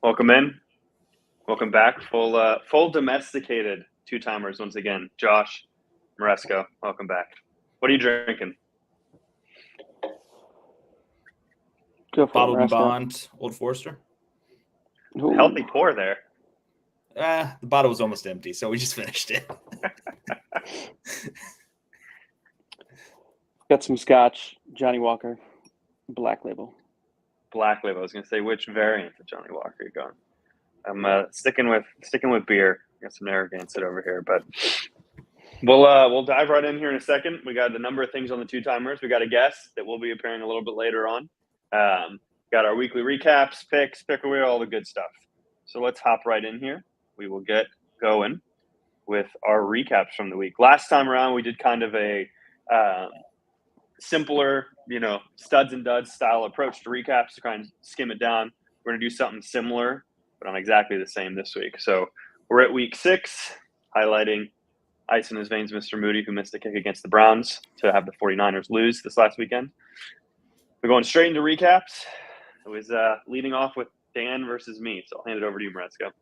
Welcome in. Welcome back. Full domesticated two-timers once again. Josh, Maresco, welcome back. What are you drinking? Go for Bottled it, and Maresco. Bond, Old Forester. Ooh. Healthy pour there. The bottle was almost empty, so we just finished it. Got some Scotch, Johnny Walker, Black Label. Black Label. I was going to say, which variant of Johnny Walker are you going? I'm sticking with beer. Got some Narragansett over here, but we'll dive right in here in a second. We got a number of things on the two-timers. We got a guest that will be appearing a little bit later on. Got our weekly recaps, picks, pick-a-wheel, all the good stuff. So let's hop right in here. We will get going with our recaps from the week. Last time around, we did kind of a simpler, studs and duds style approach to recaps to kind of skim it down. We're going to do something similar, but not exactly the same this week. So we're at week 6, highlighting ice in his veins, Mr. Moody, who missed a kick against the Browns to have the 49ers lose this last weekend. We're going straight into recaps. It was leading off with Dan versus me, so I'll hand it over to you, Maresco.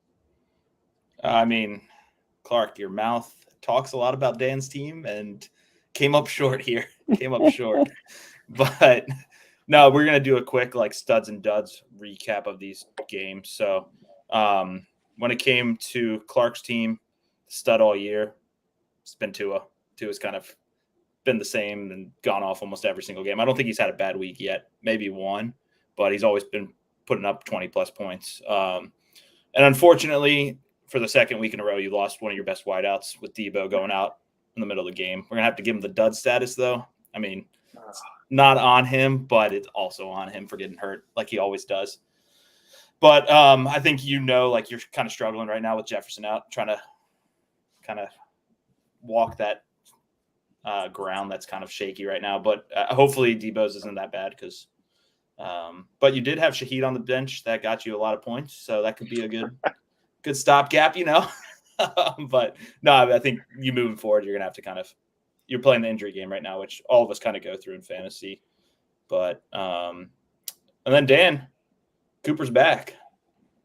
Clark, your mouth talks a lot about Dan's team and came up short here. But no, we're going to do a quick studs and duds recap of these games. So when it came to Clark's team, stud all year, it's been Tua. Tua's kind of been the same and gone off almost every single game. I don't think he's had a bad week yet, maybe one, but he's always been putting up 20-plus points. And unfortunately, for the second week in a row, you lost one of your best wideouts with Debo going out in the middle of the game. We're going to have to give him the dud status, though. It's not on him, but it's also on him for getting hurt like he always does. But I think you're kind of struggling right now with Jefferson out, trying to kind of walk that ground that's kind of shaky right now. But hopefully Debo's isn't that bad because but you did have Shaheed on the bench. That got you a lot of points, so that could be a good stopgap, But no, I think you moving forward, you're going to have to you're playing the injury game right now, which all of us kind of go through in fantasy. But and then Dan, Cooper's back.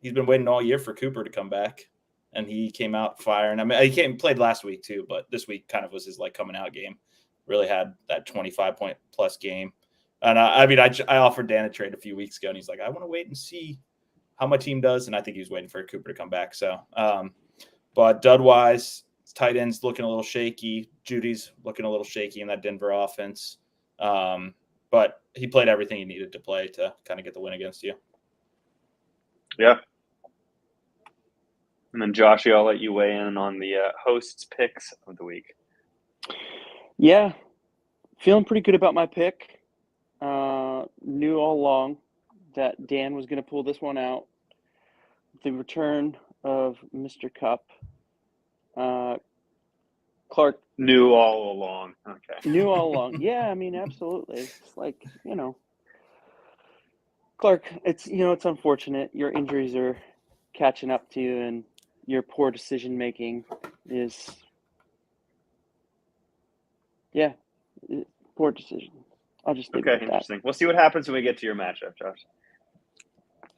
He's been waiting all year for Cooper to come back, and he came out firing. He played last week too, but this week kind of was his coming out game. Really had that 25-point plus game. And I offered Dan a trade a few weeks ago, and he's like, I want to wait and see how my team does, and I think he was waiting for Cooper to come back. So, but dud-wise, tight end's looking a little shaky. Judy's looking a little shaky in that Denver offense. But he played everything he needed to play to kind of get the win against you. Yeah. And then, Josh, I'll let you weigh in on the host's picks of the week. Yeah, feeling pretty good about my pick. Knew all along that Dan was going to pull this one out. The return of Mr. Cup. Clark knew all along. Okay. Knew all along. Yeah, absolutely. It's Clark, it's unfortunate. Your injuries are catching up to you, and your poor decision making is poor decision. I'll just leave it at interesting. that. We'll see what happens when we get to your matchup, Josh.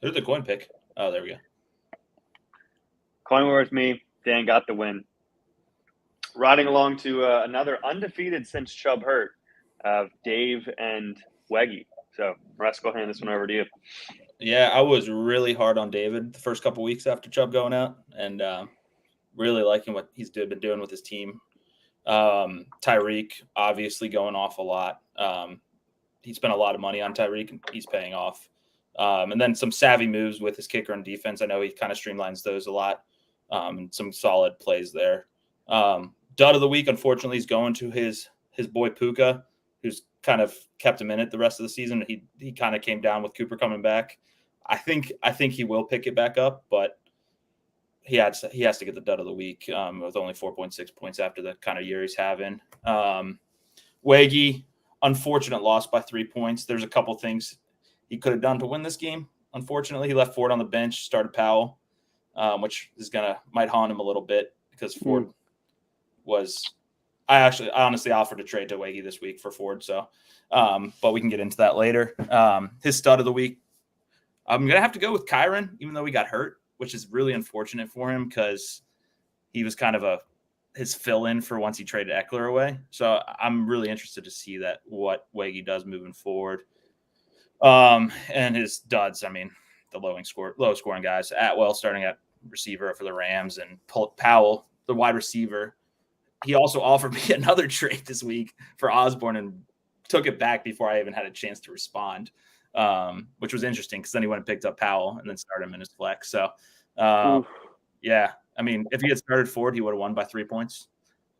Who's the coin pick? Oh, there we go. Coin war with me. Dan got the win. Riding along to another undefeated since Chubb hurt, Dave and Weggy. So, Russ, I'll hand this one over to you. Yeah, I was really hard on David the first couple weeks after Chubb going out, and really liking what he's been doing with his team. Tyreek obviously going off a lot. He spent a lot of money on Tyreek, and he's paying off. And then some savvy moves with his kicker and defense. I know he kind of streamlines those a lot. And some solid plays there. Dud of the week, unfortunately, is going to his boy Puka, who's kind of kept him in it the rest of the season. He kind of came down with Cooper coming back. I think he will pick it back up, but he has to get the dud of the week with only 4.6 points after the kind of year he's having. Waggy, unfortunate loss by 3 points. There's a couple things he could have done to win this game. Unfortunately, he left Ford on the bench, started Powell, which is might haunt him a little bit because Ford was. I honestly offered a trade to Waggy this week for Ford, so but we can get into that later. His stud of the week, I'm going to have to go with Kyron, even though he got hurt, which is really unfortunate for him because he was kind of his fill-in for once he traded Eckler away. So I'm really interested to see what Waggy does moving forward. And his duds, I mean, the low scoring guys. Atwell starting at receiver for the Rams, and Powell, the wide receiver. He also offered me another trade this week for Osborne and took it back before I even had a chance to respond, which was interesting because then he went and picked up Powell and then started him in his flex. So, yeah, I mean, if he had started Ford, he would have won by 3 points,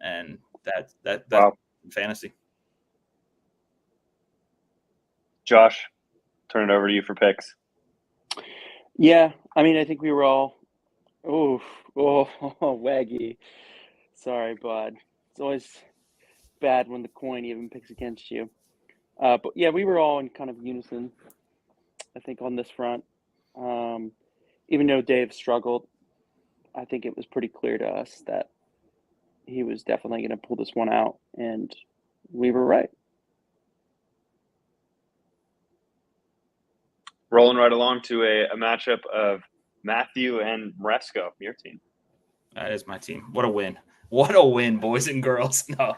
and that's wow. Fantasy. Josh, turn it over to you for picks. Yeah, I mean, I think we were all, Waggy. Sorry, bud. It's always bad when the coin even picks against you. But yeah, we were all in kind of unison, I think, on this front. Even though Dave struggled, I think it was pretty clear to us that he was definitely going to pull this one out, and we were right. Rolling right along to a matchup of Matthew and Moresco, your team. That is my team. What a win. What a win, boys and girls. No,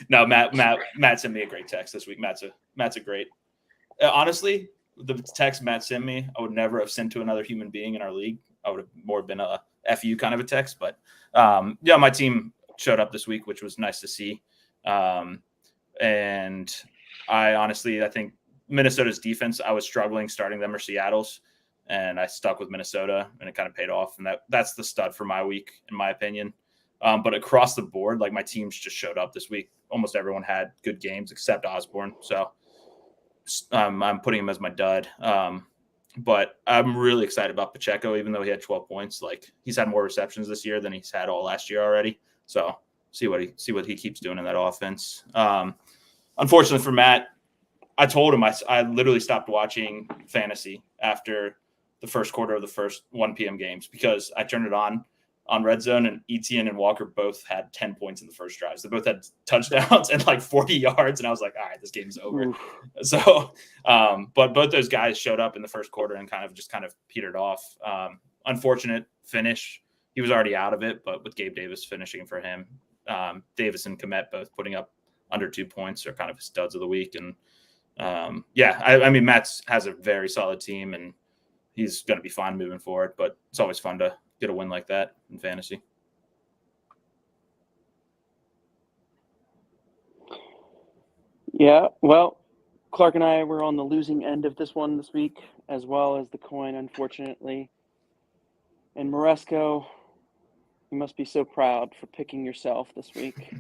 no, Matt sent me a great text this week. Matt's a great. Honestly, the text Matt sent me, I would never have sent to another human being in our league. I would have more been a FU kind of a text. But, yeah, my team showed up this week, which was nice to see. And I think Minnesota's defense, I was struggling starting them or Seattle's. And I stuck with Minnesota, and it kind of paid off. And that's the stud for my week, in my opinion. But across the board, like, my teams just showed up this week. Almost everyone had good games except Osborne. So I'm putting him as my dud. But I'm really excited about Pacheco, even though he had 12 points. Like, he's had more receptions this year than he's had all last year already. So see what he keeps doing in that offense. Unfortunately for Matt, I told him I literally stopped watching fantasy after the first quarter of the first 1 p.m. games because I turned it on Red Zone, and Etienne and Walker both had 10 points in the first drives. They both had touchdowns and like 40 yards, and I was like, all right, this game's over. Oof. So, but both those guys showed up in the first quarter and kind of petered off. Unfortunate finish. He was already out of it, but with Gabe Davis finishing for him, Davis and Kmet both putting up under 2 points are kind of his studs of the week. And I mean, Matt has a very solid team, and he's going to be fine moving forward, but it's always fun to get a win like that in fantasy. Yeah, well, Clark and I were on the losing end of this one this week, as well as the coin, unfortunately. And Moresco, you must be so proud for picking yourself this week.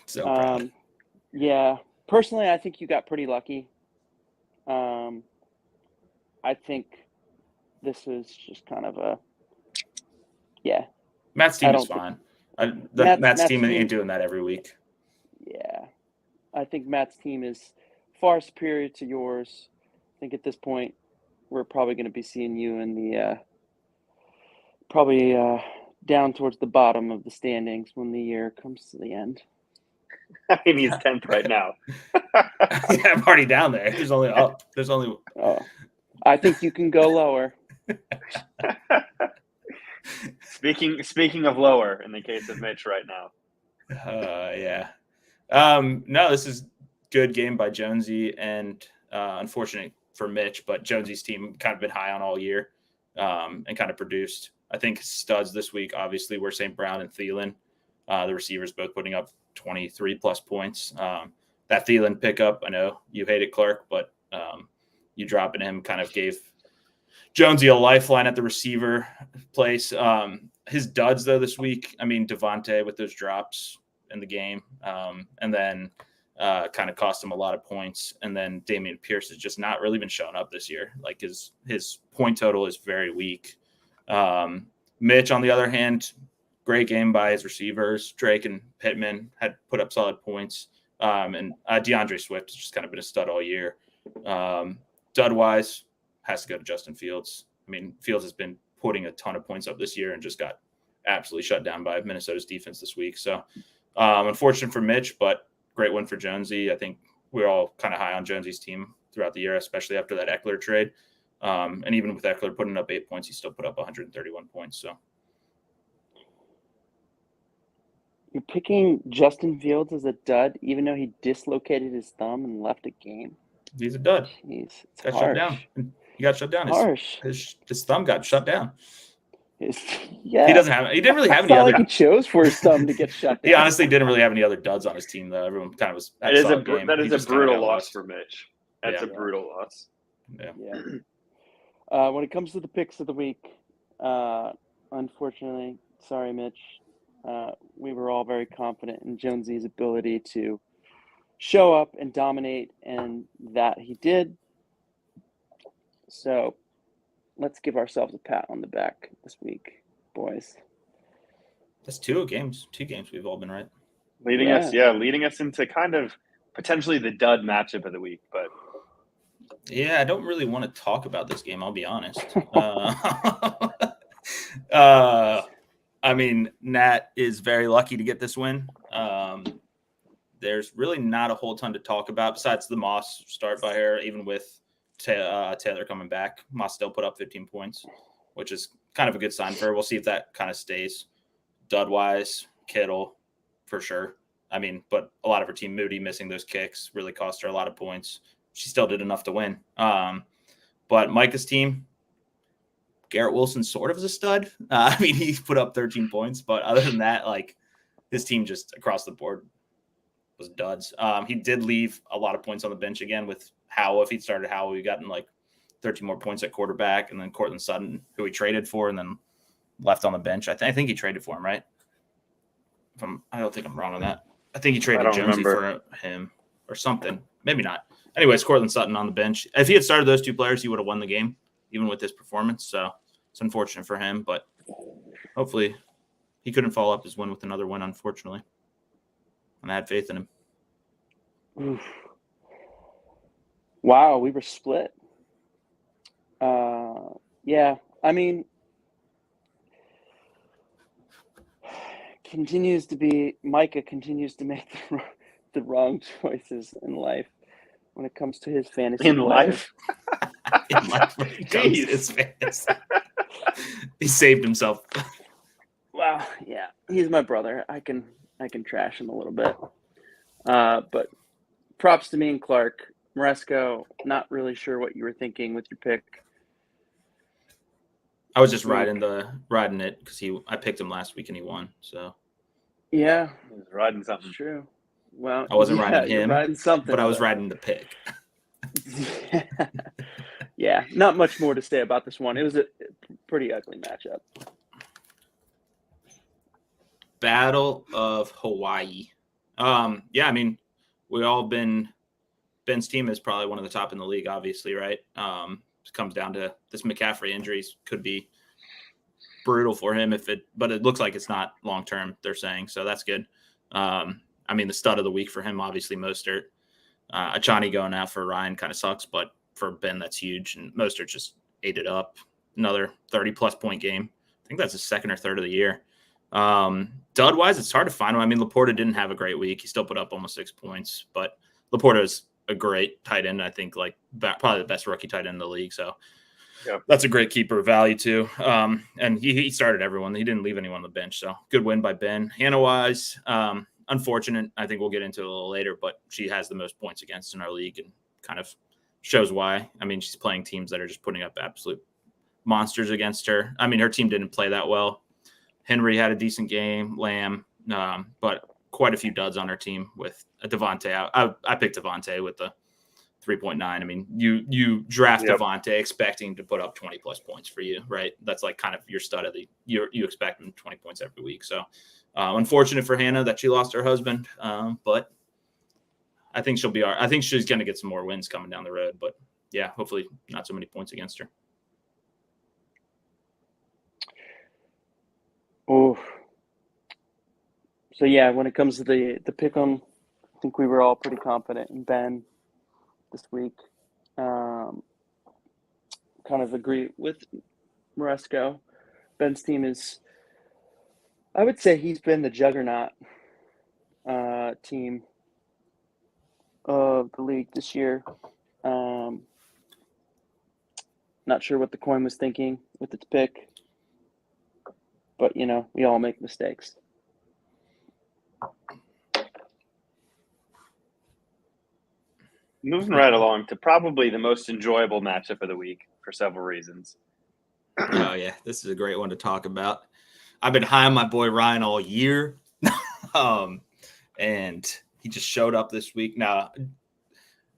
So proud. Yeah, personally, I think you got pretty lucky. I think this is just kind of Matt's team is fine. Matt's team ain't doing that every week. Yeah, I think Matt's team is far superior to yours. I think at this point, we're probably going to be seeing you in the down towards the bottom of the standings when the year comes to the end. I mean, he's 10th right now. Yeah, I'm already down there. There's only. Oh, I think you can go lower. Speaking of lower, in the case of Mitch right now. Yeah. No, this is good game by Jonesy, and unfortunate for Mitch, but Jonesy's team kind of been high on all year, and kind of produced. I think studs this week, obviously, were St. Brown and Thielen. The receivers both putting up 23 plus points. That Thielen pickup, I know you hate it, Clark, but you dropping him kind of gave Jonesy a lifeline at the receiver place. His duds, though, this week, I mean, Devontae with those drops in the game, and then kind of cost him a lot of points. And then Dameon Pierce has just not really been showing up this year. Like, his point total is very weak. Mitch, on the other hand, great game by his receivers. Drake and Pittman had put up solid points. And DeAndre Swift has just kind of been a stud all year. Dud-wise, has to go to Justin Fields. I mean, Fields has been putting a ton of points up this year and just got absolutely shut down by Minnesota's defense this week. So unfortunate for Mitch, but great win for Jonesy. I think we're all kind of high on Jonesy's team throughout the year, especially after that Eckler trade. And even with Eckler putting up 8 points, he still put up 131 points. So You're picking Justin Fields as a dud, even though he dislocated his thumb and left a game. he's a dud. Jeez, it's Got harsh. shut down. He got shut down. Harsh. His thumb got shut down. Yeah. He didn't really have It's any not other. like he chose for his thumb to get shut down. He honestly didn't really have any other duds on his team, though. Everyone kind of was. That is a brutal loss for Mitch. That's a brutal loss. Yeah. When it comes to the picks of the week, unfortunately, sorry, Mitch, we were all very confident in Jonesy's ability to show up and dominate, and that he did. So let's give ourselves a pat on the back this week, boys. That's two games we've all been right. Leading us into kind of potentially the dud matchup of the week, but yeah, I don't really want to talk about this game, I'll be honest. I mean, Nat is very lucky to get this win. There's really not a whole ton to talk about besides the Moss start by her, even with Taylor coming back. Moss still put up 15 points, which is kind of a good sign for her. We'll see if that kind of stays. Dud-wise, Kittle, for sure. I mean, but a lot of her team, Moody, missing those kicks really cost her a lot of points. She still did enough to win. But Micah's team, Garrett Wilson sort of is a stud. I mean, he put up 13 points, but other than that, like, his team just across the board was duds. He did leave a lot of points on the bench again with Howell. If he'd started Howell, we'd gotten like 13 more points at quarterback, and then Cortland Sutton, who he traded for, and then left on the bench. I think he traded for him, right? I don't think I'm wrong on that. I think he traded Jonesy for him or something. Maybe not. Anyways, Cortland Sutton on the bench. If he had started those two players, he would have won the game, even with his performance. So it's unfortunate for him, but hopefully he couldn't follow up his win with another win, unfortunately. And I had faith in him. Oof. Wow, we were split. Yeah, I mean, Micah continues to make the wrong choices in life when it comes to his fantasy. In life? In life, when it comes to his fantasy. He saved himself. Wow, yeah, he's my brother. I can trash him a little bit. But props to me and Clark. Maresco, not really sure what you were thinking with your pick. I was just riding it because I picked him last week and he won. So yeah, he was riding something. True. Well, I wasn't riding him, riding something, but I was riding the pick. Yeah, not much more to say about this one. It was a pretty ugly matchup. Battle of Hawaii. Yeah, I mean, Ben's team is probably one of the top in the league, obviously, right? It comes down to this McCaffrey injuries could be brutal for him but it looks like it's not long term, they're saying, so that's good. I mean, the stud of the week for him, obviously, Mostert. Achani going out for Ryan kind of sucks, but for Ben, that's huge. And Mostert just ate it up. Another 30-plus point game. I think that's his second or third of the year. Dud-wise, it's hard to find him. I mean, Laporta didn't have a great week. He still put up almost 6 points, but Laporta is a great tight end. I think probably the best rookie tight end in the league. So that's a great keeper value too. And he started everyone. He didn't leave anyone on the bench. So good win by Ben. Hannah-wise, unfortunate. I think we'll get into it a little later, but she has the most points against in our league and kind of shows why. I mean, she's playing teams that are just putting up absolute monsters against her. I mean, her team didn't play that well. Henry had a decent game, Lamb, but quite a few duds on her team with Devontae. I picked Devontae with the 3.9. I mean, you draft Devontae expecting to put up 20-plus points for you, right? That's like kind of your stud of the year. You expect him 20 points every week. So unfortunate for Hannah that she lost her husband, but I think she'll be all right. I think she's going to get some more wins coming down the road, but yeah, hopefully not so many points against her. Oh, so yeah, when it comes to the pick'em, I think we were all pretty confident in Ben this week. Kind of agree with Maresco. Ben's team is, I would say, he's been the juggernaut team of the league this year. Not sure what the coin was thinking with its pick. But, you know, we all make mistakes. Moving right along to probably the most enjoyable matchup of the week for several reasons. Oh, yeah. This is a great one to talk about. I've been high on my boy Ryan all year. And he just showed up this week. Now,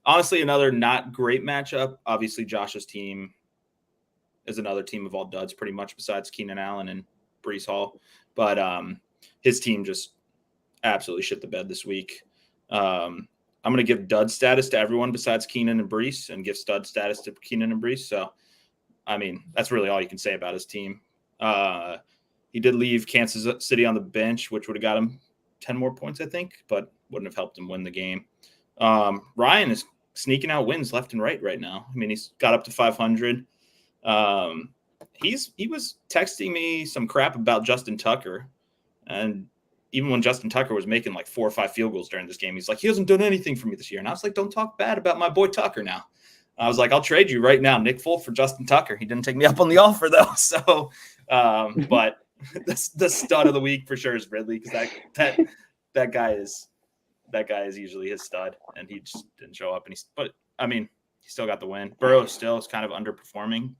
honestly, another not great matchup. Obviously, Josh's team is another team of all duds, pretty much, besides Keenan Allen and Brees Hall. But his team just absolutely shit the bed this week. I'm going to give dud status to everyone besides Keenan and Brees and give stud status to Keenan and Brees. So, I mean, that's really all you can say about his team. He did leave Kansas City on the bench, which would have got him 10 more points, I think, but wouldn't have helped him win the game. Ryan is sneaking out wins left and right now. I mean, he's got up to 500. He was texting me some crap about Justin Tucker, and even when Justin Tucker was making like 4 or 5 field goals during this game, he's like, he hasn't done anything for me this year. And I was like, don't talk bad about my boy Tucker now. I was like, I'll trade you right now, Nick Folk for Justin Tucker. He didn't take me up on the offer though. So, but the stud of the week for sure is Ridley, because that guy is usually his stud, and he just didn't show up. But I mean, he still got the win. Burrow still is kind of underperforming.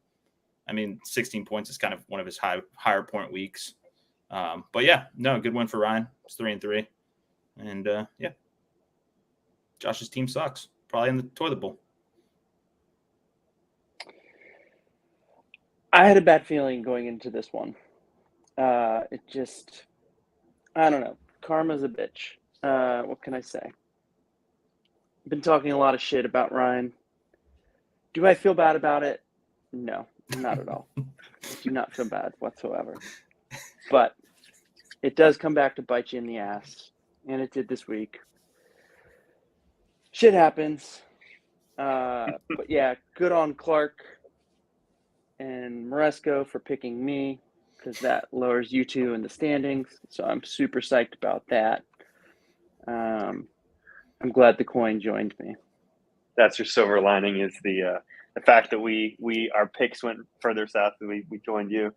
I mean, 16 points is kind of one of his higher point weeks. But yeah, no, good win for Ryan. It's 3-3. And yeah, Josh's team sucks. Probably in the toilet bowl. I had a bad feeling going into this one. I don't know. Karma's a bitch. What can I say? I've been talking a lot of shit about Ryan. Do I feel bad about it? No, not at all. I do not feel bad whatsoever. But it does come back to bite you in the ass, and it did this week. Shit happens. But yeah, good on Clark and Maresco for picking me, because that lowers you two in the standings. So I'm super psyched about that. I'm glad the coin joined me. That's your silver lining, is the fact that our picks went further south than we joined you.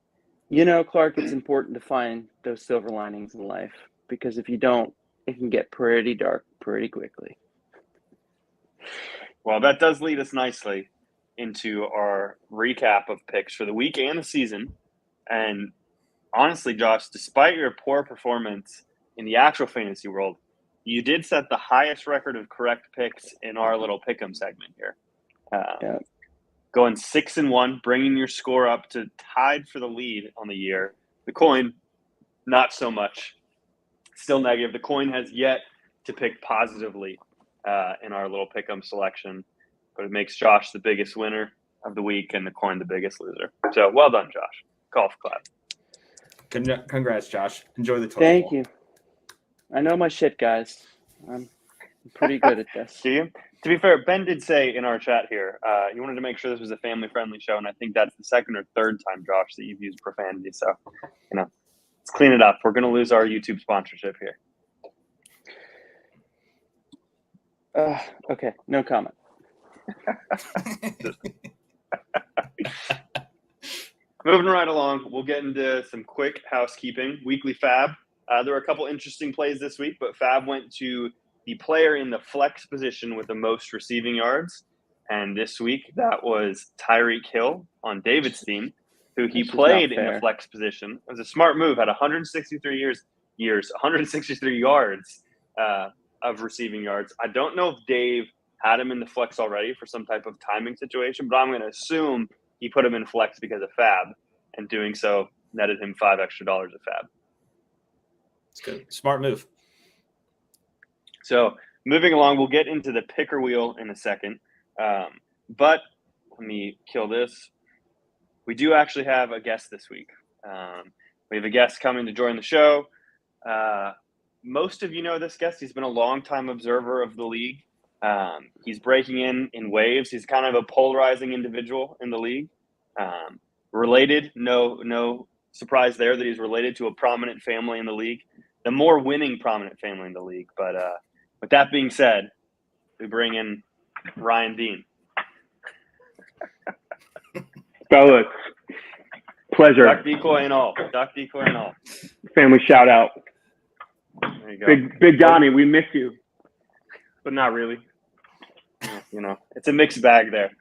You know, Clark, it's important to find those silver linings in life, because if you don't, it can get pretty dark pretty quickly. Well, that does lead us nicely into our recap of picks for the week and the season. And honestly, Josh, despite your poor performance in the actual fantasy world, you did set the highest record of correct picks in our little pick'em segment here. Yeah. Going 6-1, bringing your score up to tied for the lead on the year. The coin, not so much. Still negative. The coin has yet to pick positively in our little pick'em selection, but it makes Josh the biggest winner of the week and the coin the biggest loser. So well done, Josh. Golf clap. Congrats, Josh. Enjoy the toilet Thank bowl. you. I know my shit, guys. I'm pretty good at this. Do you? To be fair, Ben did say in our chat here, he wanted to make sure this was a family-friendly show, and I think that's the second or third time, Josh, that you've used profanity. So, let's clean it up. We're going to lose our YouTube sponsorship here. Okay, no comment. Moving right along, we'll get into some quick housekeeping. Weekly Fab. There were a couple interesting plays this week, but Fab went to the player in the flex position with the most receiving yards. And this week, that was Tyreek Hill on David's team, who he played in the flex position. It was a smart move. Had 163 yards of receiving yards. I don't know if Dave had him in the flex already for some type of timing situation, but I'm going to assume he put him in flex because of Fab, and doing so netted him $5 extra of Fab. It's good. Smart move. So moving along, we'll get into the picker wheel in a second. But let me kill this. We do actually have a guest this week. We have a guest coming to join the show. Most of you know this guest. He's been a longtime observer of the league. He's breaking in waves. He's kind of a polarizing individual in the league. Related, no surprise there that he's related to a prominent family in the league, the more winning prominent family in the league. But with that being said, we bring in Ryan Dean. Fellas, pleasure. Duck decoy and all. Duck decoy and all. Family shout out. There you go. Big Donnie, we miss you, but not really. You know, it's a mixed bag there.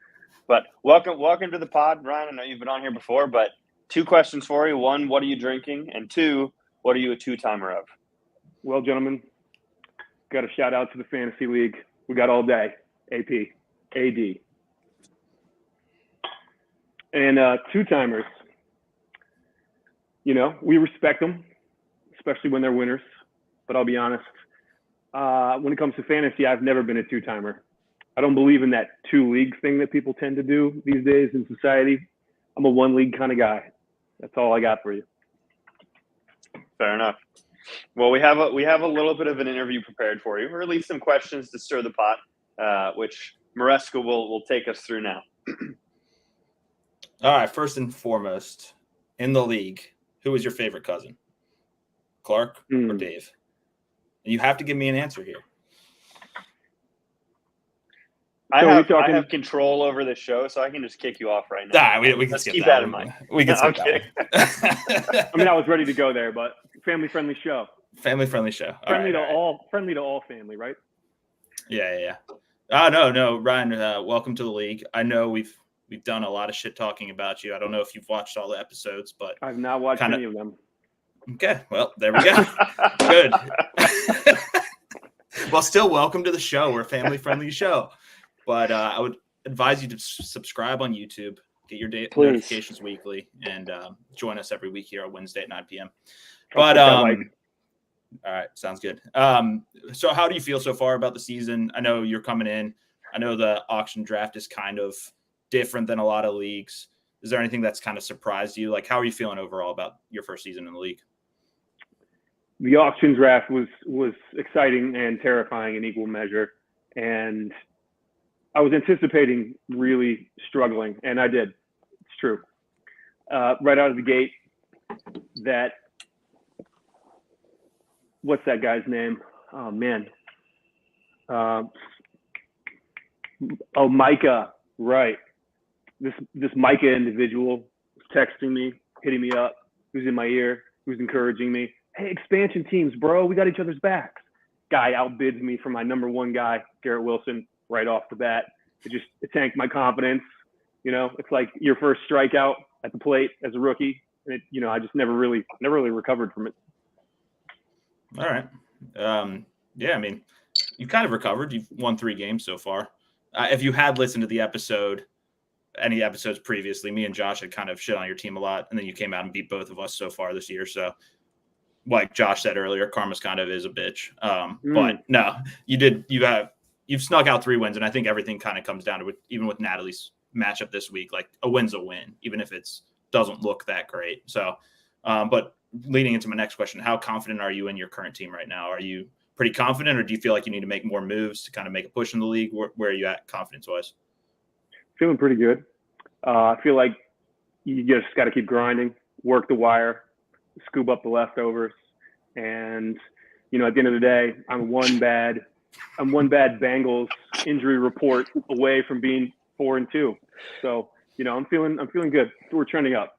But welcome to the pod, Ryan. I know you've been on here before, but 2 questions for you. 1, what are you drinking? And 2, what are you a 2-timer of? Well, gentlemen, got a shout out to the Fantasy League. We got all day. AP, AD. And 2-timers, you know, we respect them, especially when they're winners. But I'll be honest, when it comes to fantasy, I've never been a 2-timer. I don't believe in that 2-league thing that people tend to do these days in society. I'm a 1-league kind of guy. That's all I got for you. Fair enough. Well, we have a little bit of an interview prepared for you, or at least some questions to stir the pot, which Maresca will take us through now. All right, first and foremost, in the league, who is your favorite cousin? Clark or Dave? And you have to give me an answer here. I have control over the show, so I can just kick you off right now. We can Let's skip keep that that in mind. We can skip kidding. that. I mean, I was ready to go there, but family-friendly show. Family-friendly show. Friendly to all family, right? Yeah. Oh, no, Ryan, welcome to the league. I know we've done a lot of shit talking about you. I don't know if you've watched all the episodes, but I've not watched any of them. Okay, well, there we go. Good. Well, still welcome to the show. We're a family-friendly show. But I would advise you to subscribe on YouTube, get your notifications weekly, and join us every week here on Wednesday at 9 p.m. But all right, sounds good. So how do you feel so far about the season? I know you're coming in. I know the auction draft is kind of different than a lot of leagues. Is there anything that's kind of surprised you? Like, how are you feeling overall about your first season in the league? The auction draft was exciting and terrifying in equal measure, and I was anticipating really struggling, and I did. It's true. Right out of the gate, what's that guy's name? Oh, man. Micah. Right. This Micah individual was texting me, hitting me up, who's in my ear, who's encouraging me. Hey, expansion teams, bro, we got each other's backs. Guy outbids me for my number 1 guy, Garrett Wilson, right off the bat. It tanked my confidence. You know, it's like your first strikeout at the plate as a rookie. And I just never really recovered from it. All right. Yeah, I mean, you've kind of recovered. You've won 3 games so far. If you had listened to any episodes previously, me and Josh had kind of shit on your team a lot, and then you came out and beat both of us so far this year. So, like Josh said earlier, karma's kind of is a bitch. But no, you've snuck out 3 wins, and I think everything kind of comes down to it, even with Natalie's matchup this week. Like, a win's a win, even if it doesn't look that great. So, but leading into my next question, how confident are you in your current team right now? Are you pretty confident, or do you feel like you need to make more moves to kind of make a push in the league? Where are you at confidence-wise? Feeling pretty good. I feel like you just got to keep grinding, work the wire, scoop up the leftovers, and at the end of the day, I'm one bad Bengals injury report away from being 4-2. So I'm feeling good. We're trending up.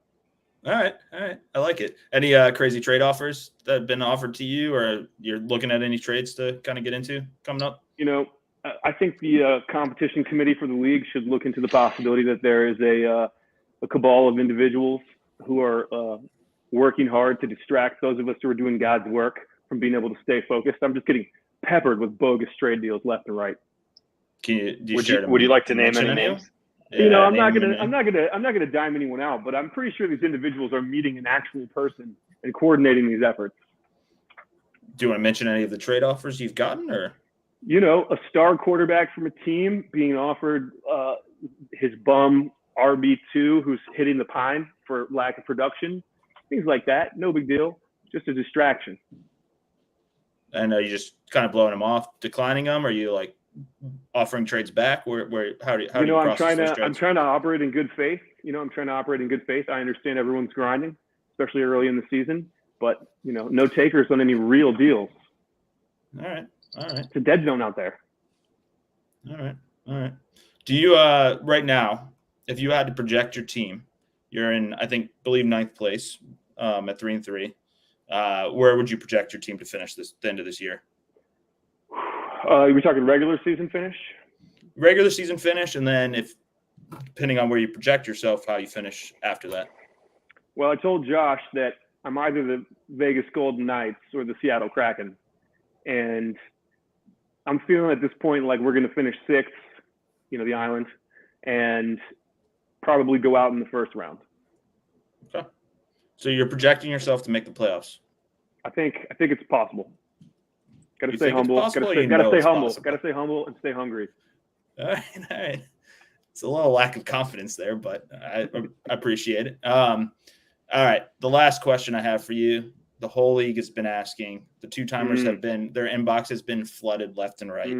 All right. I like it. Any crazy trade offers that have been offered to you, or you're looking at any trades to kind of get into coming up? I think the competition committee for the league should look into the possibility that there is a cabal of individuals who are working hard to distract those of us who are doing God's work from being able to stay focused. I'm just getting peppered with bogus trade deals left and right. Would you like to name any names? Yeah, I'm not gonna dime anyone out, but I'm pretty sure these individuals are meeting an actual person and coordinating these efforts. Do you want to mention any of the trade offers you've gotten, or? A star quarterback from a team being offered his bum RB2 who's hitting the pine for lack of production, things like that. No big deal, just a distraction. And are you just kind of blowing them off, declining them? Or are you like offering trades back? How do you process those trades? I'm trying to operate in good faith. I understand everyone's grinding, especially early in the season, but no takers on any real deals. All right. It's a dead zone out there. All right. Do you right now, if you had to project your team, You're in, I believe ninth place at 3-3. Where would you project your team to finish the end of this year? We're talking regular season finish? Regular season finish, and then if depending on where you project yourself, how you finish after that. Well, I told Josh that I'm either the Vegas Golden Knights or the Seattle Kraken. And I'm feeling at this point like we're going to finish sixth, the island, and probably go out in the first round. Okay. So you're projecting yourself to make the playoffs? I think it's possible. Got to stay think it's humble. possible, Got or to stay humble. possible? Got to stay humble and stay hungry. All right. It's a little lack of confidence there, but I appreciate it. All right. The last question I have for you, the whole league has been asking. The two-timers their inbox has been flooded left and right.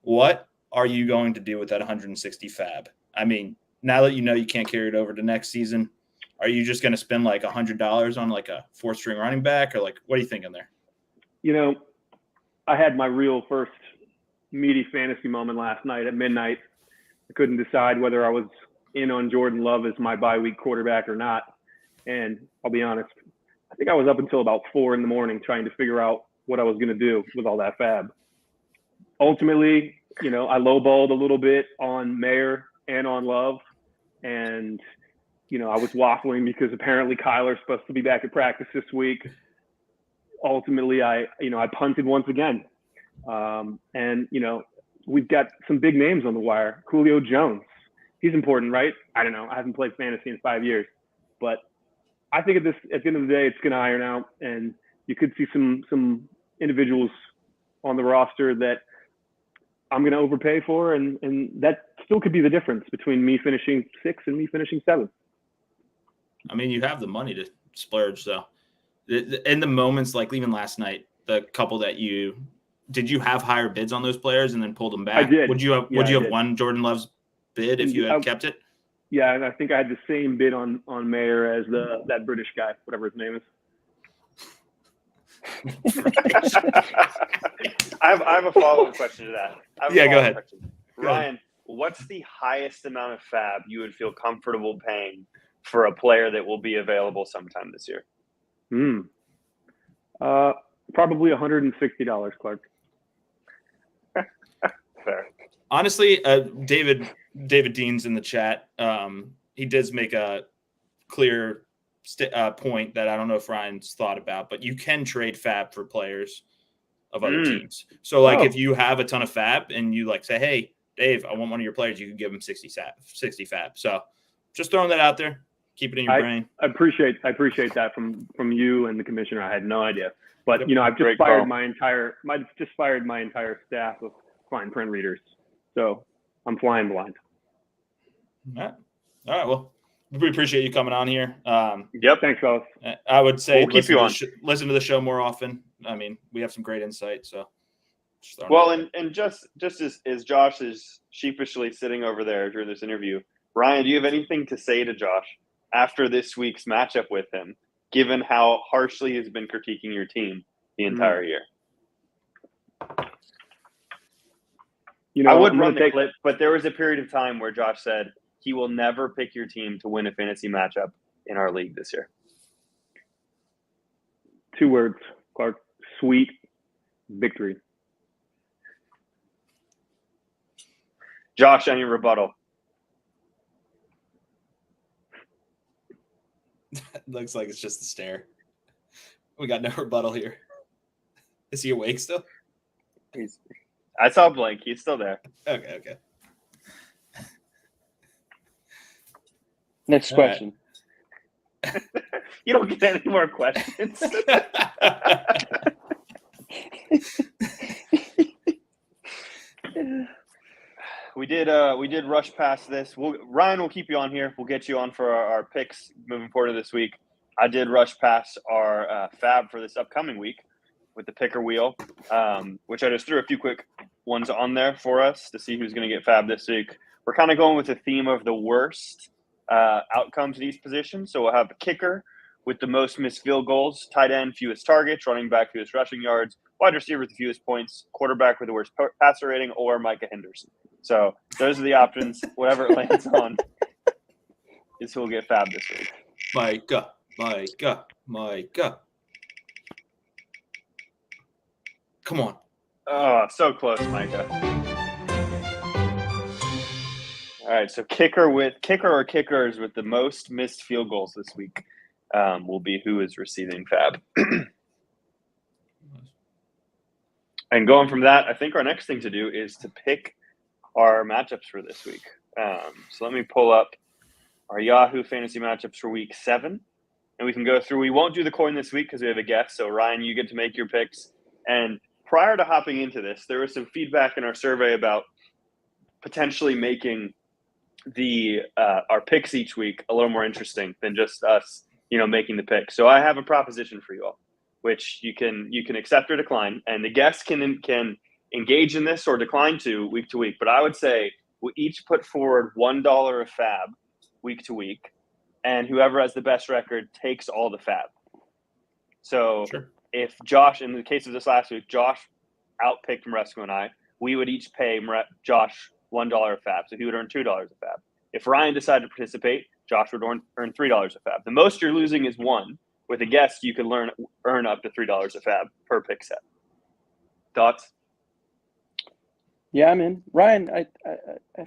What are you going to do with that 160 fab? I mean, now that you can't carry it over to next season, are you just going to spend like $100 on like a fourth-string running back, or like what are you thinking there? I had my real first meaty fantasy moment last night at midnight. I couldn't decide whether I was in on Jordan Love as my bye week quarterback or not. And I'll be honest, I think I was up until about 4 a.m. trying to figure out what I was going to do with all that fab. Ultimately, I lowballed a little bit on Mayer and on Love. And, I was waffling because apparently Kyler's supposed to be back at practice this week. Ultimately, I punted once again. And we've got some big names on the wire. Julio Jones. He's important, right? I don't know. I haven't played fantasy in 5 years. But I think at the end of the day, it's going to iron out. And you could see some individuals on the roster that I'm going to overpay for. And that still could be the difference between me finishing 6th and me finishing 7th. I mean, you have the money to splurge, though. In the moments, like even last night, the couple that did you have higher bids on those players and then pulled them back? I did. Would you have won Jordan Love's bid if you had kept it? Yeah, and I think I had the same bid on Mayer as that British guy, whatever his name is. I have a follow-up question to that. Go ahead. Ryan, what's the highest amount of fab you would feel comfortable paying for a player that will be available sometime this year? Probably $160, Clark. Fair. Honestly, David Dean's in the chat. He does make a clear point that I don't know if Ryan's thought about, but you can trade fab for players of other teams. So if you have a ton of fab and you say, hey, Dave, I want one of your players, you can give him 60 fab. So just throwing that out there. Keep it in your brain. I appreciate that from you and the commissioner. I had no idea, but I've just fired my entire staff of fine print readers, so I'm flying blind. All right. Well, we appreciate you coming on here. Yep. Thanks, fellas. I would say we'll keep you on. Listen to the show more often. I mean, we have some great insight. So, and just as Josh is sheepishly sitting over there during this interview, Ryan, do you have anything to say to Josh after this week's matchup with him, given how harshly he's been critiquing your team the entire year? I would run the clip, but there was a period of time where Josh said he will never pick your team to win a fantasy matchup in our league this year. 2 words, Clark: sweet victory. Josh, any rebuttal? Looks like it's just a stare. We got no rebuttal here. Is he awake still? I saw Blake. He's still there. Okay. Next question. Right. You don't get any more questions. We did rush past this. Ryan will keep you on here. We'll get you on for our picks moving forward this week. I did rush past our fab for this upcoming week with the picker wheel, which I just threw a few quick ones on there for us to see who's going to get fab this week. We're kind of going with the theme of the worst outcomes at each position. So we'll have a kicker with the most missed field goals, tight end, fewest targets, running back, fewest rushing yards, wide receiver with the fewest points, quarterback with the worst passer rating, or Micah Henderson. So those are the options, whatever it lands on. is who will get fab this week. Micah. Come on. Oh, so close, Micah. All right, so kicker or kickers with the most missed field goals this week will be who is receiving fab. And going from that, I think our next thing to do is to pick our matchups for this week. So let me pull up our Yahoo fantasy matchups for week 7, and we can go through. We won't do the coin this week because we have a guest. So Ryan, you get to make your picks. And prior to hopping into this, there was some feedback in our survey about potentially making our picks each week a little more interesting than just us, making the pick. So I have a proposition for you all, which you can accept or decline, and the guests can engage in this or decline to week. But I would say we each put forward $1 of fab week to week, and whoever has the best record takes all the fab. So Sure. If Josh, in the case of this last week, Josh outpicked Maresco and I, we would each pay Josh $1 of fab, so he would earn $2 of fab. If Ryan decided to participate, Josh would earn $3 of fab. The most you're losing is 1. With a guest, you can earn up to $3 of fab per pick set. Thoughts? Yeah, I'm in. Ryan, I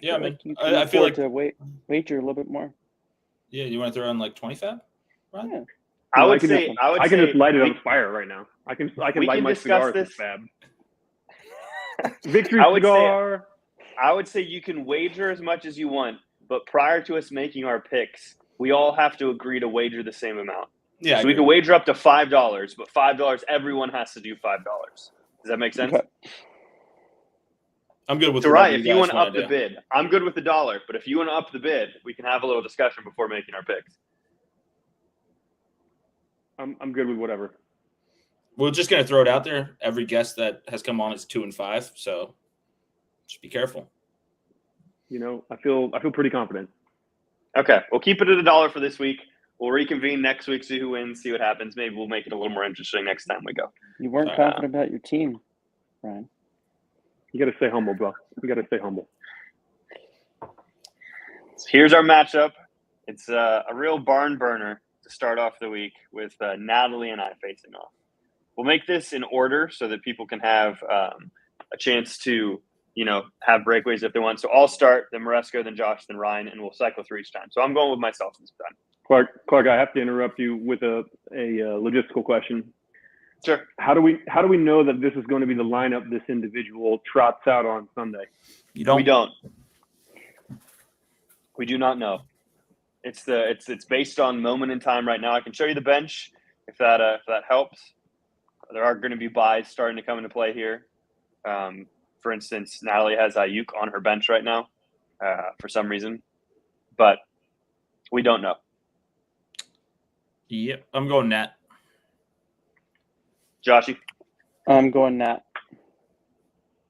Yeah, feel like you I can feel afford like- to wager a little bit more. Yeah, you want to throw in like 20 fab? Ryan? Yeah. I would can say just light it on fire right now. I can we light can my discuss cigars with this. fab. Victory I would say- cigar. I would say you can wager as much as you want, but prior to us making our picks, we all have to agree to wager the same amount. Yeah. So we can wager up to $5, but $5, everyone has to do $5. Does that make sense? Okay. I'm good with So, whatever Ryan, if you want to guys up the do. bid, I'm good with the $1. But if you want to up the bid, we can have a little discussion before making our picks. I'm good with whatever. We're just going to throw it out there. Every guest that has come on is 2 and 5, so just be careful. I feel pretty confident. Okay, we'll keep it at $1 for this week. We'll reconvene next week, see who wins, see what happens. Maybe we'll make it a little more interesting next time we go. You weren't confident about your team, Ryan. You got to stay humble, bro. You got to stay humble. So here's our matchup. It's a real barn burner to start off the week with Natalie and I facing off. We'll make this in order so that people can have a chance to, have breakaways if they want. So I'll start, then Maresco, then Josh, then Ryan, and we'll cycle through each time. So I'm going with myself this time. Clark, I have to interrupt you with a logistical question. Sure. How do we know that this is going to be the lineup this individual trots out on Sunday? We don't. We do not know. It's based on moment in time right now. I can show you the bench if that helps. There are going to be buys starting to come into play here. For instance, Natalie has Ayuk on her bench right now for some reason, but we don't know. Yep, I'm going Nat. Joshy, I'm going Nat.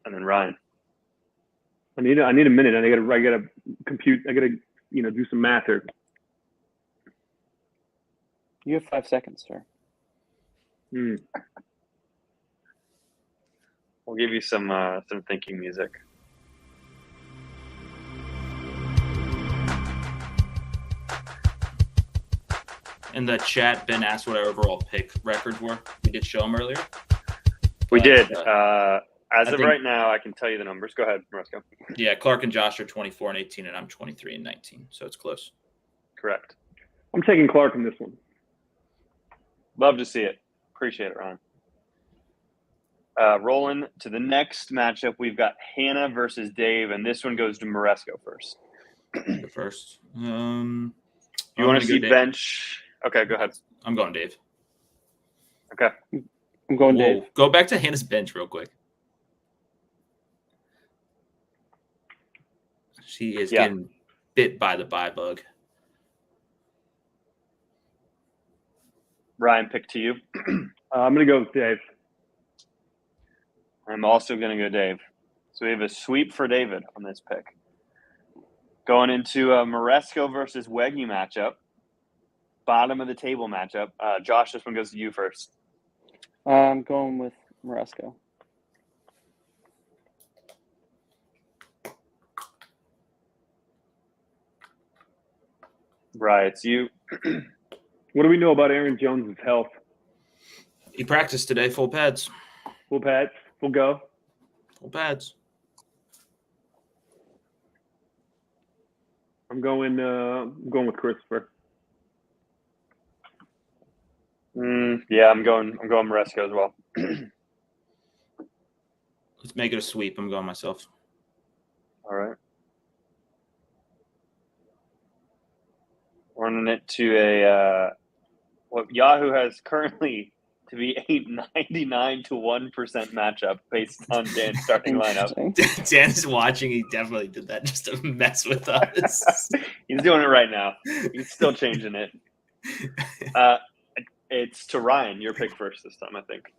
and then Ryan. I need a minute. I gotta compute. I gotta do some math here. You have 5 seconds, sir. We'll give you some thinking music. In the chat, Ben asked what our overall pick records were. We did show them earlier. We did. I As of think- right now, I can tell you the numbers. Go ahead, Maresco. Yeah, Clark and Josh are 24 and 18, and I'm 23 and 19, so it's close. Correct. I'm taking Clark in this one. Love to see it. Appreciate it, Ryan. Rolling to the next matchup, we've got Hannah versus Dave, and this one goes to Maresco first. Go first. You I'm want gonna to see go Dave. bench? Okay, go ahead. I'm going Dave. Okay. I'm going Whoa. Dave. Go back to Hannah's bench real quick. She is getting bit by the bye bug. Ryan, pick to you. I'm gonna go with Dave. I'm also going to go Dave. So we have a sweep for David on this pick. Going into a Maresco versus Weggy matchup. Bottom of the table matchup. Josh, this one goes to you first. I'm going with Maresco. Right, it's you. What do we know about Aaron Jones' health? He practiced today, full pads. Full pads, full go. Full pads. I'm going with Christopher. Yeah, I'm going Maresco as well. Let's make it a sweep. I'm going myself. All right. Running it to a what Yahoo has currently to be 899 to 1% matchup based on Dan's starting lineup. Interesting. Dan is watching. He definitely did that just to mess with us. He's doing it right now. He's still changing it. It's to Ryan. Your pick first this time, I think.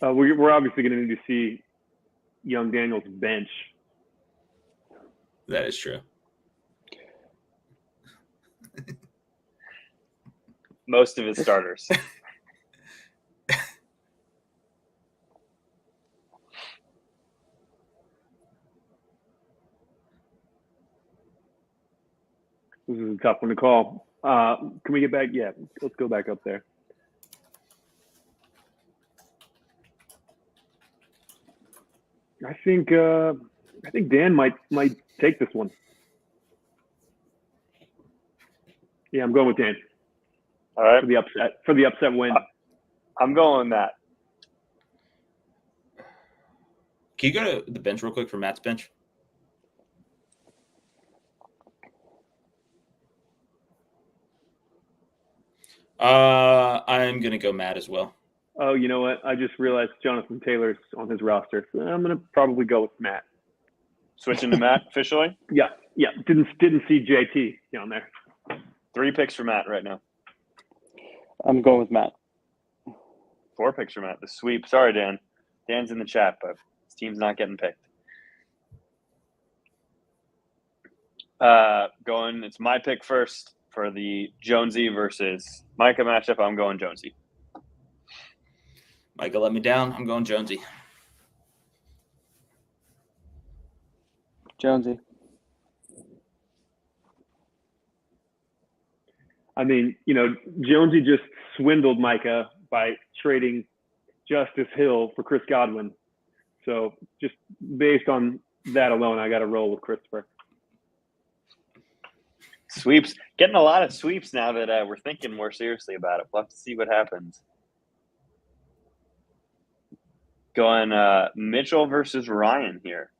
We're obviously going to need to see young Daniel's bench. That is true. Most of his starters. This is a tough one to call. Can we get back? Yeah, let's go back up there. I think Dan might take this one. Yeah, I'm going with Dan All right. for the upset win. I'm going with Matt. Can you go to the bench real quick for Matt's bench? I'm going to go Matt as well. Oh, you know what? I just realized Jonathan Taylor's on his roster. So I'm going to probably go with Matt. Switching to Matt officially. Yeah. Didn't see JT down there. 3 picks for Matt right now. I'm going with Matt. 4 picks for Matt. The sweep. Sorry, Dan. Dan's in the chat, but his team's not getting picked. It's my pick first for the Jonesy versus Micah matchup. I'm going Jonesy. Micah let me down. I'm going Jonesy. Jonesy. I mean, Jonesy just swindled Micah by trading Justice Hill for Chris Godwin. So just based on that alone, I got to roll with Christopher. Sweeps. Getting a lot of sweeps now that we're thinking more seriously about it. We'll have to see what happens. Going Mitchell versus Ryan here.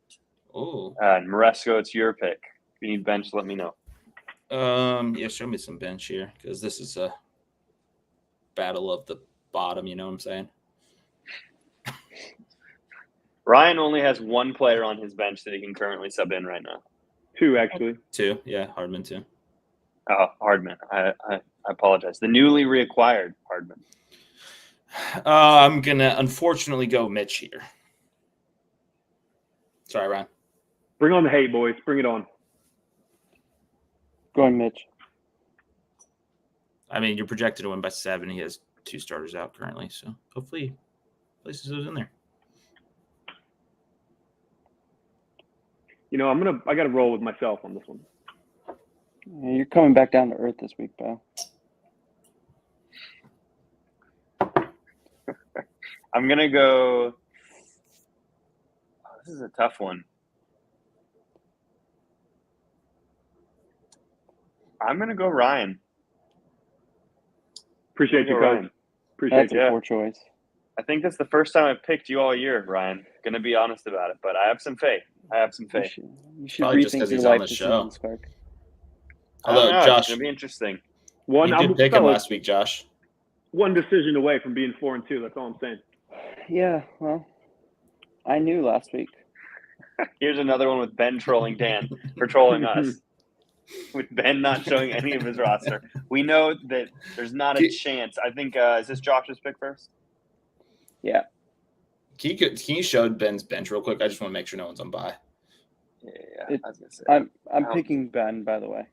Oh. Maresco, it's your pick. If you need bench, let me know. Yeah, show me some bench here because this is a battle of the bottom. You know what I'm saying? Ryan only has 1 player on his bench that he can currently sub in right now. 2, actually. 2, yeah, Hardman 2. Oh, Hardman. I apologize. The newly reacquired Hardman. I'm gonna unfortunately go Mitch here. Sorry, Ryan. Bring on the hate, boys. Bring it on. Going Mitch. I mean, you're projected to win by 7. He has 2 starters out currently, so hopefully places those in there. I got to roll with myself on this one. Yeah, you're coming back down to earth this week, pal. I'm going to go – this is a tough one. I'm going to go Ryan. Appreciate you, Coach. That's a poor choice. I think that's the first time I've picked you all year, Ryan. Going to be honest about it, but I have some faith. You should Probably just rethink 'cause your he's on life the decisions, show. Clark. Hello, Josh. Josh. It's going to be interesting. You did pick him last week, Josh. One decision away from being 4-2. That's all I'm saying. Yeah, well, I knew last week. Here's another one with Ben trolling Dan for trolling us. With Ben not showing any of his roster. We know that there's not a chance. I think, is this Josh's pick first? Yeah. Can you show Ben's bench real quick? I just want to make sure no one's on bye. Yeah. I was gonna say. I'm picking Ben, by the way.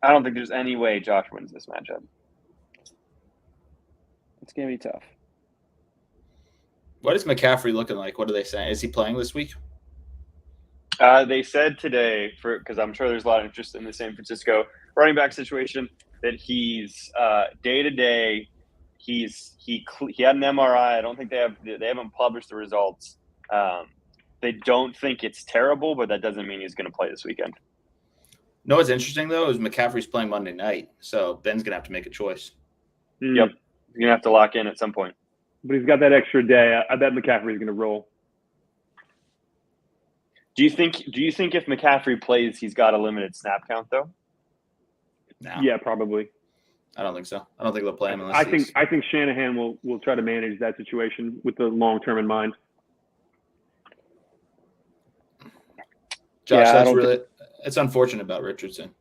I don't think there's any way Josh wins this matchup. It's gonna be tough. What is McCaffrey looking like? What are they saying? Is he playing this week? They said today, because I'm sure there's a lot of interest in the San Francisco running back situation that he's day to day. He had an MRI. I don't think they haven't published the results. They don't think it's terrible, but that doesn't mean he's going to play this weekend. No, what's interesting though is McCaffrey's playing Monday night, so Ben's gonna have to make a choice. Yep, you're gonna have to lock in at some point. But he's got that extra day. I bet McCaffrey's going to roll. Do you think if McCaffrey plays, he's got a limited snap count though? No, Yeah, probably. I don't think so. I don't think they'll play him unless I think Shanahan will try to manage that situation with the long term in mind. Josh, Yeah, it's unfortunate about Richardson.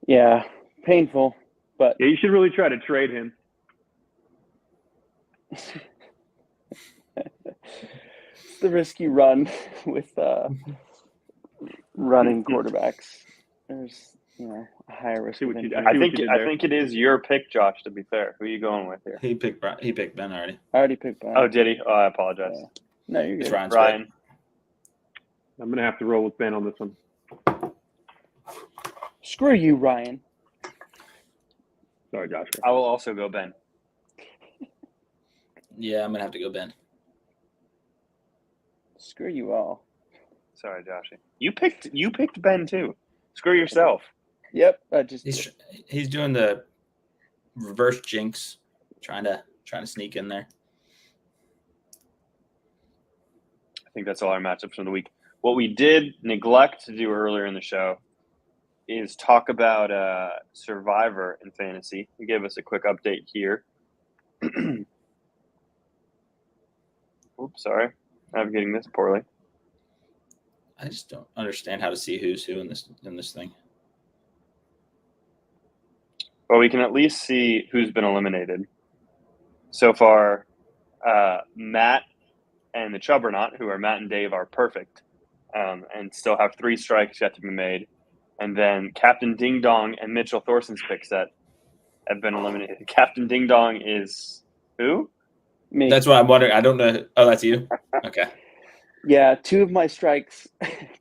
Yeah, painful, but Yeah, you should really try to trade him. it's the risk you run with running quarterbacks. There's a higher risk. See what you- I think it is your pick, Josh. To be fair, who are you going with here? He picked Ben already. I already picked Ben. Oh, did he? Oh, I apologize. Yeah. No, you're It's good. Ryan. I'm going to have to roll with Ben on this one. Screw you, Ryan. Sorry, Josh. I will also go Ben. Yeah, I'm gonna have to go Ben. Screw you all. Sorry, Joshy. You picked Ben too. Screw yourself. Yep, I just He's doing the reverse jinx, trying to sneak in there. I think that's all our matchups from the week. What we did neglect to do earlier in the show is talk about Survivor in fantasy. He gave us a quick update here. Oops, sorry. Navigating this poorly. I just don't understand how to see who's who in this thing. Well, we can at least see who's been eliminated. So far, Matt and the Chubbernaut, who are Matt and Dave, are perfect and still have 3 strikes yet to be made. And then Captain Ding Dong and Mitchell Thorson's pick set have been eliminated. Captain Ding Dong is who? me. That's what I'm wondering. I don't know. Oh, that's you? Okay. Yeah, 2 of my strikes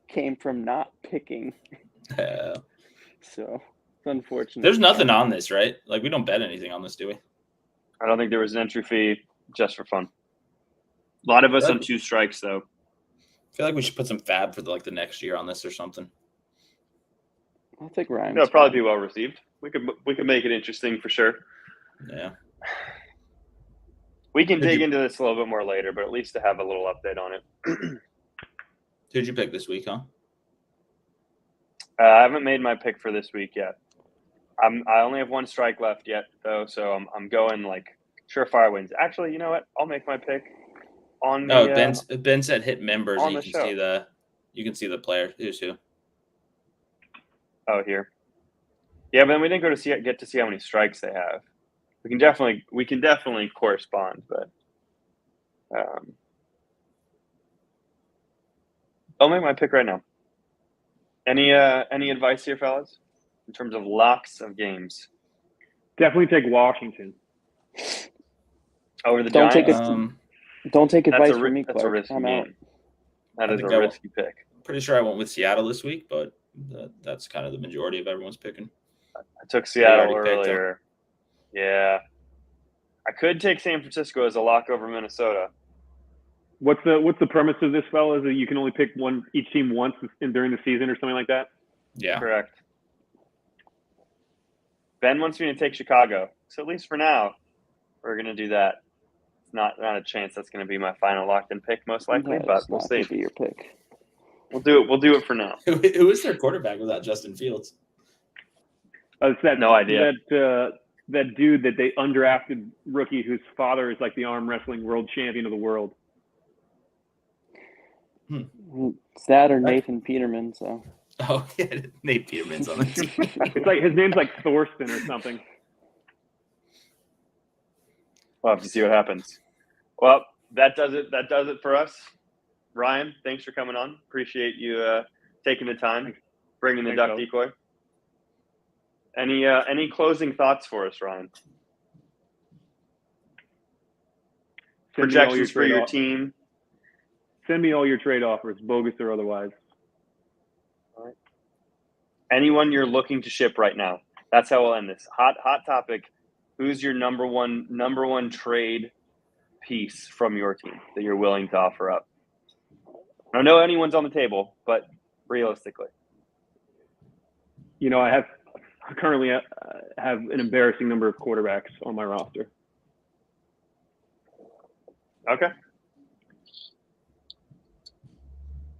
came from not picking. So it's unfortunate. There's nothing on this, right? Like, we don't bet anything on this, do we? I don't think there was an entry fee, just for fun. A lot of us on 2 strikes, though. I feel like we should put some fab for the next year on this or something. I'll take Ryan. It'll probably be well received. We could make it interesting for sure. Yeah. We can dig into this a little bit more later, but at least to have a little update on it. Who'd you pick this week, huh? I haven't made my pick for this week yet. I only have 1 strike left yet, though, so I'm going surefire wins. Actually, you know what? I'll make my pick on the. Oh, Ben said hit members. on And the you can see the player who's who. Oh, here. Yeah, but then we didn't get to see how many strikes they have. We can definitely correspond, but I'll make my pick right now. Any advice here, fellas, in terms of locks of games? Definitely take Washington. Over the Don't take Giants? Don't take That's advice a from me, That's a Clark. risky I'm out. game. That I is think a risky pick. Pretty sure I went with Seattle this week, but that's kind of the majority of everyone's picking. I took Seattle already picked them. earlier. Yeah. I could take San Francisco as a lock over Minnesota. What's the premise of this, fella? Is that you can only pick each team once during the season or something like that? Yeah. Correct. Ben wants me to take Chicago. So at least for now, we're going to do that. It's not a chance that's going to be my final locked-in pick, most likely, No, but it's we'll not see. gonna be your pick. We'll do it for now. Who is their quarterback without Justin Fields? It's that, No idea. That dude that they undrafted rookie whose father is like the arm wrestling world champion of the world. It's that or Nathan Peterman. So Oh, yeah, Nate Peterman's on the team. It's like his name's like Thorsten or something. We'll have to see what happens. Well, that does it for us. Ryan, thanks for coming on. Appreciate you taking the time, bringing the Thanks, duck fellas. decoy. Any closing thoughts for us, Ryan? Send me all Projections for trade your off- team. Send me all your trade offers, bogus or otherwise. Anyone you're looking to ship right now. That's how we'll end this. Hot topic. Who's your number one trade piece from your team that you're willing to offer up? I don't know anyone's on the table, but realistically. I currently have an embarrassing number of quarterbacks on my roster. Okay.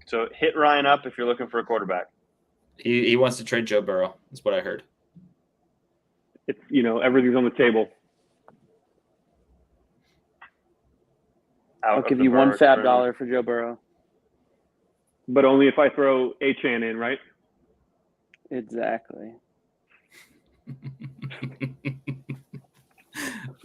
So hit Ryan up if you're looking for a quarterback. He wants to trade Joe Burrow. That's what I heard. It's everything's on the table. I'll give you one fab dollar for Joe Burrow. But only if I throw Achane in, right? Exactly.